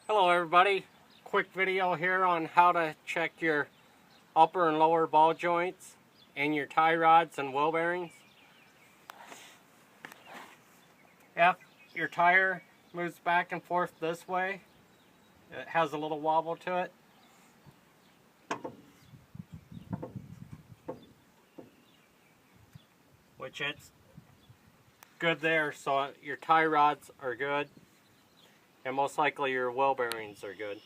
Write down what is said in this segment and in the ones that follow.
Hello everybody, quick video here on how to check your upper and lower ball joints and your tie rods and wheel bearings. If your tire moves back and forth this way, it has a little wobble to it. Which it's good there, so your tie rods are good. And most likely your wheel bearings are good.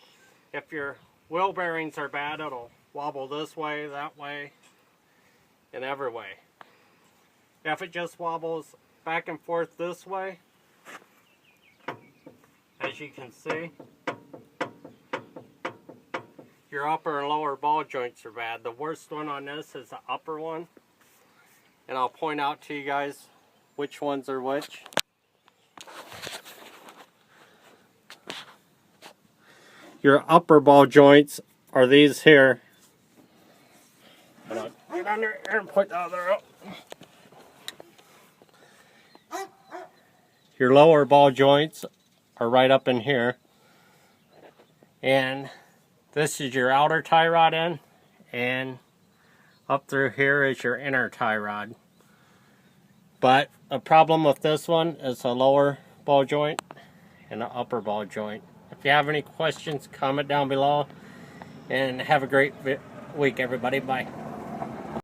If your wheel bearings are bad, it'll wobble this way, that way, and every way. If it just wobbles back and forth this way, as you can see, your upper and lower ball joints are bad. The worst one on this is the upper one. And I'll point out to you guys which ones are which. Your upper ball joints are these here. Hold on. Get under here and put the other up. Your lower ball joints are right up in here. And this is your outer tie rod end. And up through here is your inner tie rod. But a problem with this one is a lower ball joint and an upper ball joint. If you have any questions, comment down below. And have a great week, everybody. Bye.